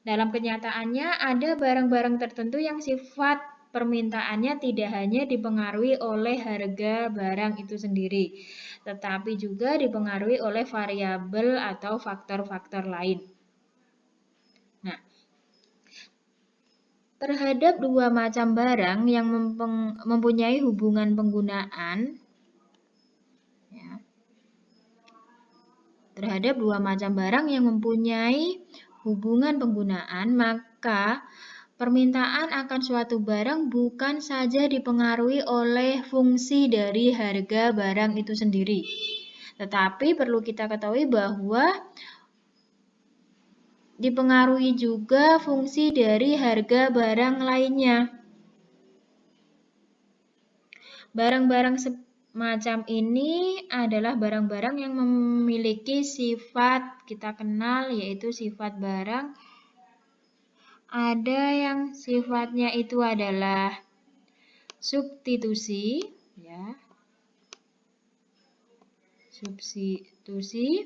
Dalam kenyataannya ada barang-barang tertentu yang sifat permintaannya tidak hanya dipengaruhi oleh harga barang itu sendiri, tetapi juga dipengaruhi oleh variabel atau faktor-faktor lain. Nah, terhadap dua macam barang yang mempunyai hubungan penggunaan, ya, terhadap dua macam barang yang mempunyai hubungan penggunaan, maka permintaan akan suatu barang bukan saja dipengaruhi oleh fungsi dari harga barang itu sendiri, tetapi perlu kita ketahui bahwa dipengaruhi juga fungsi dari harga barang lainnya. Barang-barang semacam ini adalah barang-barang yang memiliki sifat kita kenal, yaitu sifat barang. Ada yang sifatnya itu adalah substitusi, ya. Substitusi,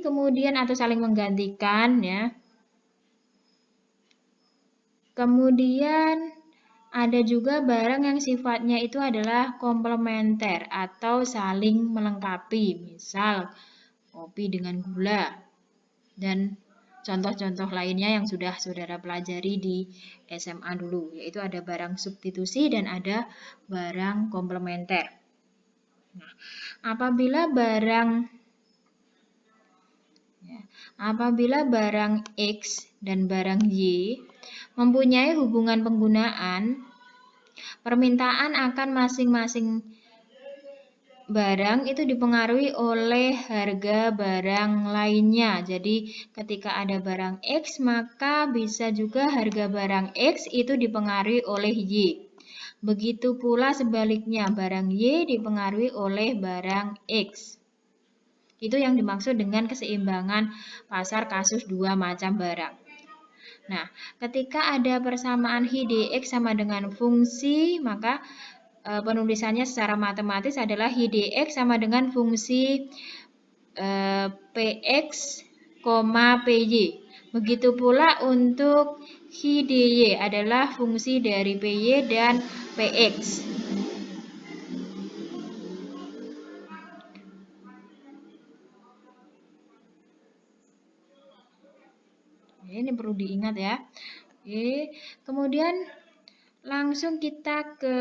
kemudian atau saling menggantikan, ya. Kemudian ada juga barang yang sifatnya itu adalah komplementer atau saling melengkapi, misal kopi dengan gula dan contoh-contoh lainnya yang sudah saudara pelajari di SMA dulu, yaitu ada barang substitusi dan ada barang komplementer. Nah, apabila barang X dan barang Y mempunyai hubungan penggunaan, permintaan akan masing-masing barang itu dipengaruhi oleh harga barang lainnya. Jadi ketika ada barang X, maka bisa juga harga barang X itu dipengaruhi oleh Y. Begitu pula sebaliknya, barang Y dipengaruhi oleh barang X. Itu yang dimaksud dengan keseimbangan pasar kasus dua macam barang. Nah, ketika ada persamaan Hi dx sama dengan fungsi, maka penulisannya secara matematis adalah Hi dx sama dengan fungsi Px, Py. Begitu pula untuk Hi dy adalah fungsi dari Py dan Px. Ini perlu diingat ya. Oke, kemudian langsung kita ke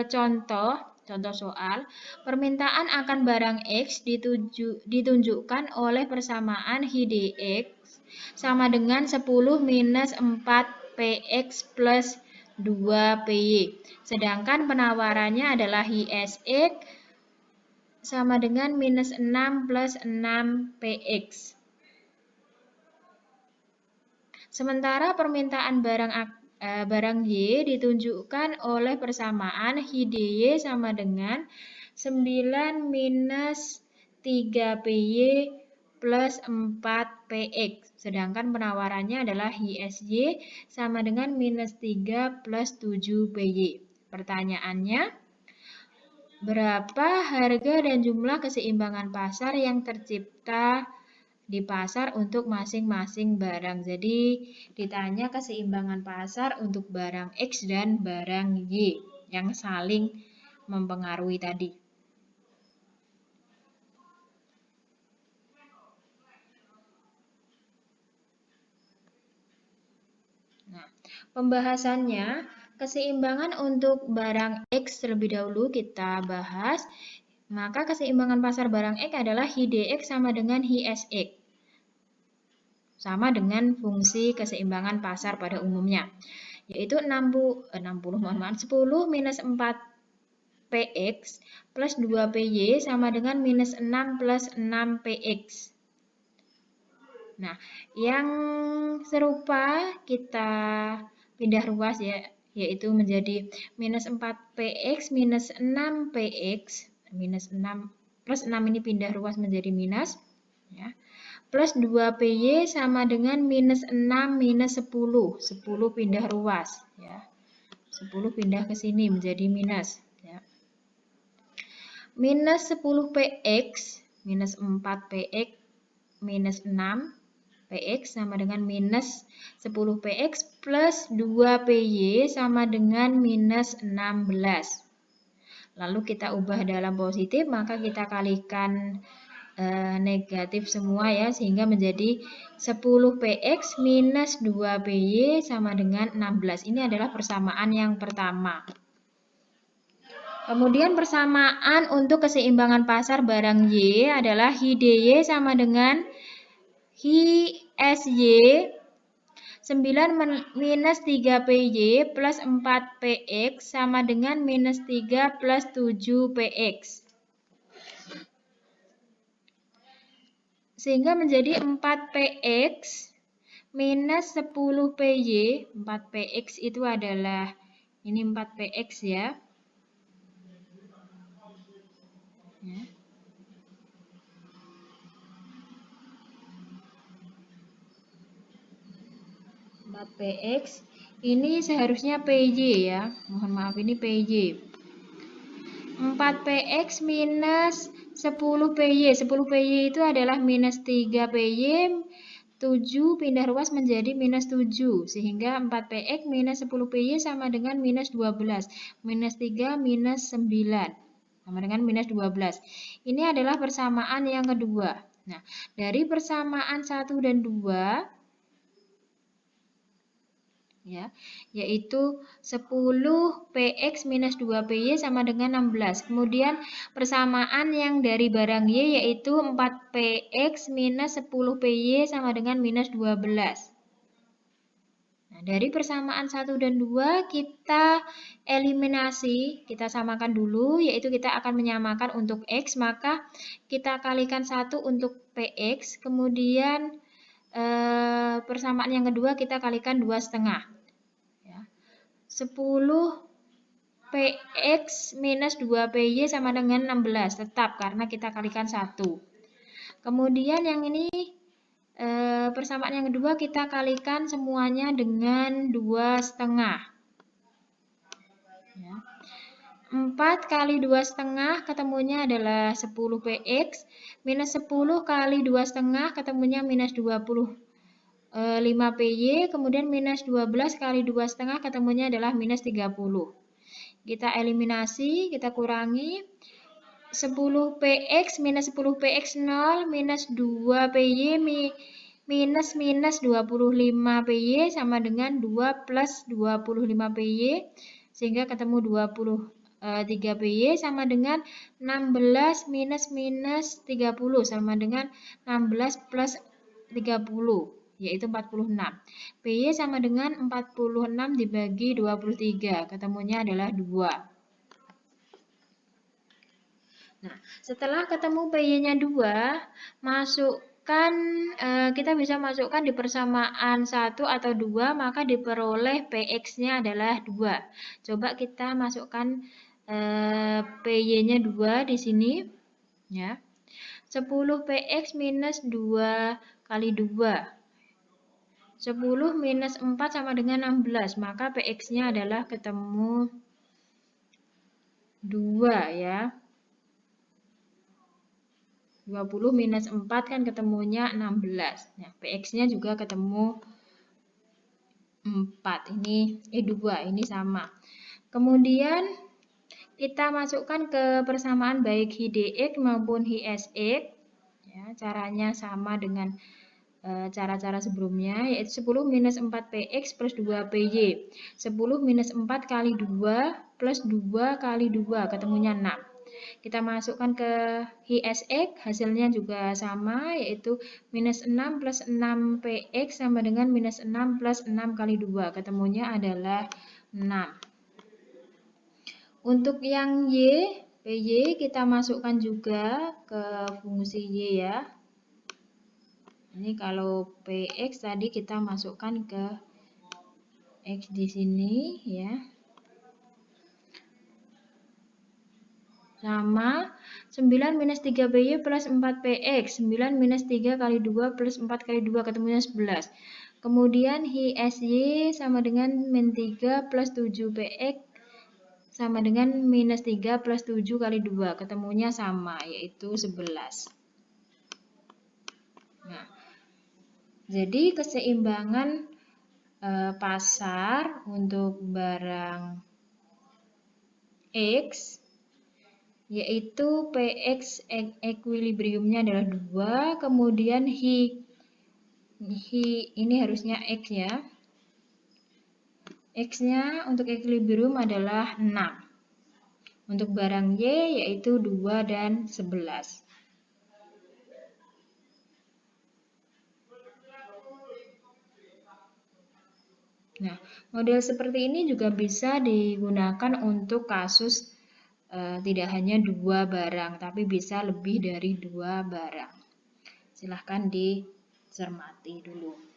contoh soal. Permintaan akan barang X ditunjukkan oleh persamaan Hi dx sama dengan 10 minus 4 Px plus 2 Py. Sedangkan penawarannya adalah Hi Sx sama dengan minus 6 plus 6 Px. Sementara permintaan barang Y ditunjukkan oleh persamaan Hi dy sama dengan 9 minus 3 Py plus 4 Px. Sedangkan penawarannya adalah Hi Sy sama dengan minus 3 plus 7 Py. Pertanyaannya, berapa harga dan jumlah keseimbangan pasar yang tercipta di pasar untuk masing-masing barang? Jadi ditanya keseimbangan pasar untuk barang X dan barang Y yang saling mempengaruhi tadi. Nah, pembahasannya, keseimbangan untuk barang X terlebih dahulu kita bahas. Maka keseimbangan pasar barang X adalah HI-DX sama dengan HI-SX. Sama dengan fungsi keseimbangan pasar pada umumnya. Yaitu 10 minus 4 PX plus 2 PY sama dengan minus 6 plus 6 PX. Nah, yang serupa kita pindah ruas ya, yaitu menjadi minus 4 PX minus 6 PX, minus 6 plus 6 ini pindah ruas menjadi minus, ya, plus 2 PY sama dengan minus 6 minus 10, 10 pindah ruas, ya, 10 pindah ke sini menjadi minus, ya. Minus 10 PX minus 4 PX minus 6 PX sama dengan minus 10 PX plus 2 PY sama dengan minus 16. Lalu kita ubah dalam positif, maka kita kalikan negatif semua ya, sehingga menjadi 10 PX minus 2 PY sama dengan 16. Ini adalah persamaan yang pertama. Kemudian persamaan untuk keseimbangan pasar barang Y adalah HI-DY sama dengan HI-SY 9 minus 3 PY plus 4 PX sama dengan minus 3 plus 7 PX. Sehingga menjadi 4 PX minus 10 PY. 4 PX itu adalah, ini 4 PX ya. 4PX ini seharusnya PY ya, mohon maaf ini PY. 4PX minus 10 PY, 10 PY itu adalah minus 3 PY, 7 pindah ruas menjadi minus 7, sehingga 4PX minus 10 PY sama dengan minus 12, minus 3 minus 9, sama dengan minus 12. Ini adalah persamaan yang kedua. Nah, dari persamaan 1 dan 2, ya, yaitu 10 PX minus 2 PY sama dengan 16. Kemudian persamaan yang dari barang Y yaitu 4 PX minus 10 PY sama dengan minus 12. Nah, dari persamaan 1 dan 2 kita eliminasi, kita samakan dulu, yaitu kita akan menyamakan untuk X, maka kita kalikan 1 untuk PX, kemudian persamaan yang kedua kita kalikan 2,5. 10 PX minus 2 PY sama dengan 16, tetap karena kita kalikan 1. Kemudian yang ini persamaan yang kedua kita kalikan semuanya dengan 2,5. Ya. 4 kali 2,5 ketemunya adalah 10 PX, minus 10 kali 2,5 ketemunya minus 20. 5 PY, kemudian minus 12 kali 2,5 ketemunya adalah minus 30. Kita eliminasi, kita kurangi. 10 PX minus 10 PX 0, minus 2 PY minus 25 PY sama dengan 2 plus 25 PY, sehingga ketemu 23 PY sama dengan 16 minus 30 sama dengan 16 plus 30. Yaitu 46. PY sama dengan 46 dibagi 23, ketemunya adalah 2. Nah, setelah ketemu PY-nya 2, kita bisa masukkan di persamaan 1 atau 2, maka diperoleh PX-nya adalah 2. Coba kita masukkan PY-nya 2 di sini, ya. 10 PX minus 2 kali 2. 10 minus 4 sama dengan 16, maka PX-nya adalah ketemu 2 ya. 20 minus 4 kan ketemunya 16. Nah, PX-nya juga ketemu 4. Ini 2, ini sama. Kemudian kita masukkan ke persamaan baik HI-DX maupun HI-SX. Ya, caranya sama dengan cara-cara sebelumnya, yaitu 10 minus 4 PX plus 2 PY. 10 minus 4 kali 2 plus 2 kali 2, ketemunya 6. Kita masukkan ke HSX, hasilnya juga sama, yaitu minus 6 plus 6 PX sama dengan minus 6 plus 6 kali 2. Ketemunya adalah 6. Untuk yang Y, PY kita masukkan juga ke fungsi Y ya. Ini kalau PX tadi kita masukkan ke X di sini ya. Sama 9 minus 3PY plus 4PX. 9 minus 3 kali 2 plus 4 kali 2 ketemunya 11. Kemudian HSY sama dengan min 3 plus 7PX sama dengan minus 3 plus 7 kali 2. Ketemunya sama, yaitu 11. Nah, jadi keseimbangan pasar untuk barang X yaitu PX equilibriumnya adalah 2, kemudian ini harusnya X ya. X-nya untuk equilibrium adalah 6. Untuk barang Y yaitu 2 dan 11. Nah, model seperti ini juga bisa digunakan untuk kasus tidak hanya 2 barang, tapi bisa lebih dari 2 barang. Silahkan dicermati dulu.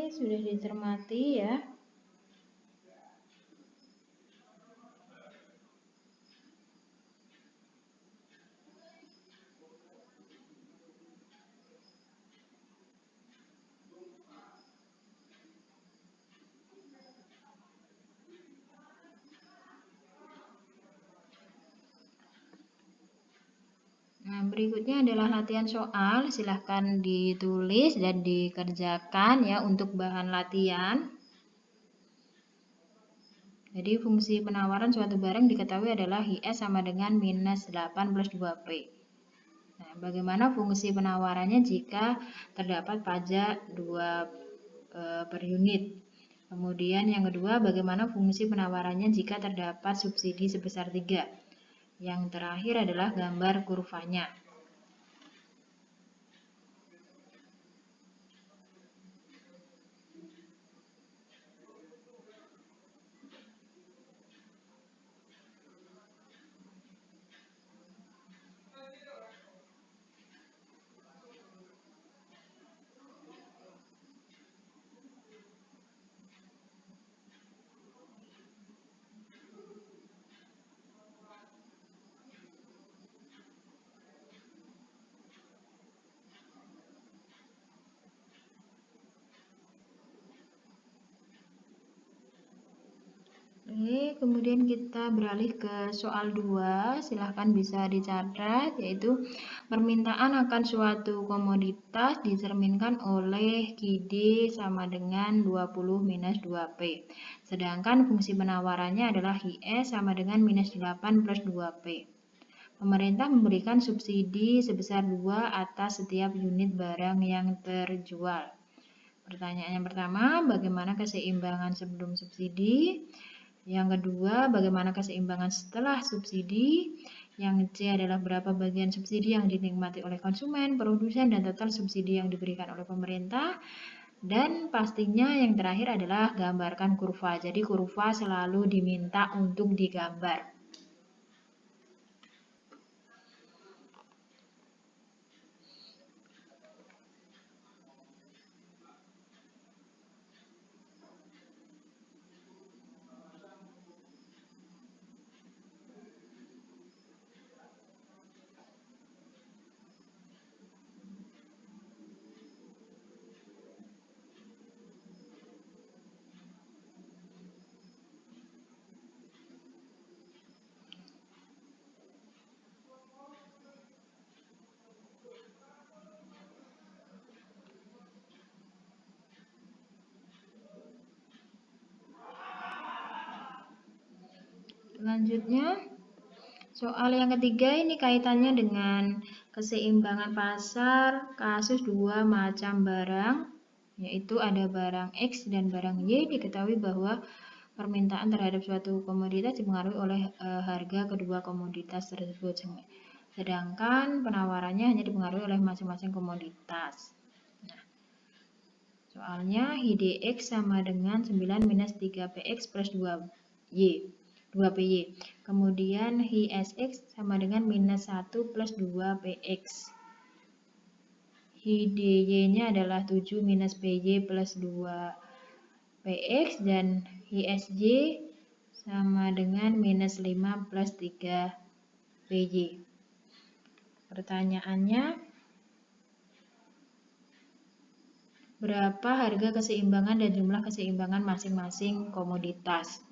Sudah dicermati ya. Nah, berikutnya adalah latihan soal. Silahkan ditulis dan dikerjakan ya untuk bahan latihan. Jadi fungsi penawaran suatu barang diketahui adalah IS sama dengan minus 8 plus 2P. Nah, bagaimana fungsi penawarannya jika terdapat pajak 2 per unit? Kemudian yang kedua, bagaimana fungsi penawarannya jika terdapat subsidi sebesar 3? Yang terakhir adalah gambar kurvanya. Oke, kemudian kita beralih ke soal 2, silahkan bisa dicatat, yaitu permintaan akan suatu komoditas dicerminkan oleh QD sama dengan 20 minus 2P. Sedangkan fungsi penawarannya adalah IS sama dengan minus 8 plus 2P. Pemerintah memberikan subsidi sebesar 2 atas setiap unit barang yang terjual. Pertanyaan yang pertama, bagaimana keseimbangan sebelum subsidi? Yang kedua, bagaimana keseimbangan setelah subsidi? Yang C adalah berapa bagian subsidi yang dinikmati oleh konsumen, produsen, dan total subsidi yang diberikan oleh pemerintah. Dan pastinya yang terakhir adalah gambarkan kurva. Jadi kurva selalu diminta untuk digambar. Selanjutnya, soal yang ketiga ini kaitannya dengan keseimbangan pasar kasus dua macam barang, yaitu ada barang X dan barang Y. Diketahui bahwa permintaan terhadap suatu komoditas dipengaruhi oleh harga kedua komoditas tersebut, sedangkan penawarannya hanya dipengaruhi oleh masing-masing komoditas. Nah, soalnya HDX sama dengan 9 minus 3PX plus 2PY. Kemudian HSX sama dengan minus 1 plus 2PX. HDY-nya adalah 7 minus PY plus 2PX dan HSY sama dengan minus 5 plus 3PY. Pertanyaannya, berapa harga keseimbangan dan jumlah keseimbangan masing-masing komoditas?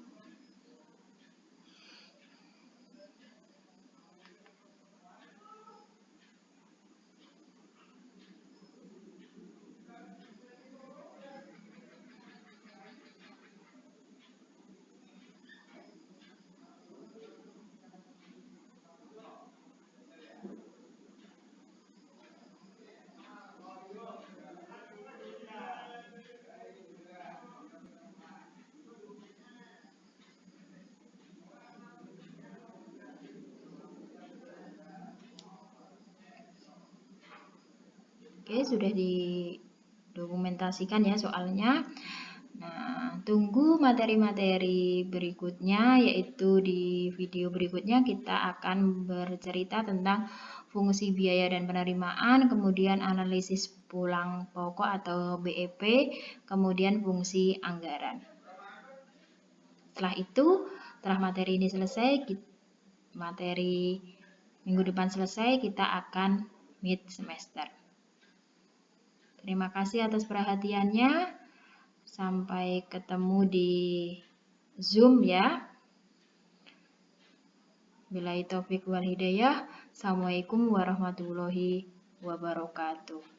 Oke, sudah didokumentasikan ya soalnya. Nah, tunggu materi-materi berikutnya, yaitu di video berikutnya kita akan bercerita tentang fungsi biaya dan penerimaan, kemudian analisis pulang pokok atau BEP, kemudian fungsi anggaran. Setelah itu, setelah materi ini selesai, materi minggu depan selesai, kita akan mid semester. Terima kasih atas perhatiannya. Sampai ketemu di Zoom ya. Billahi taufik wal hidayah. Assalamualaikum warahmatullahi wabarakatuh.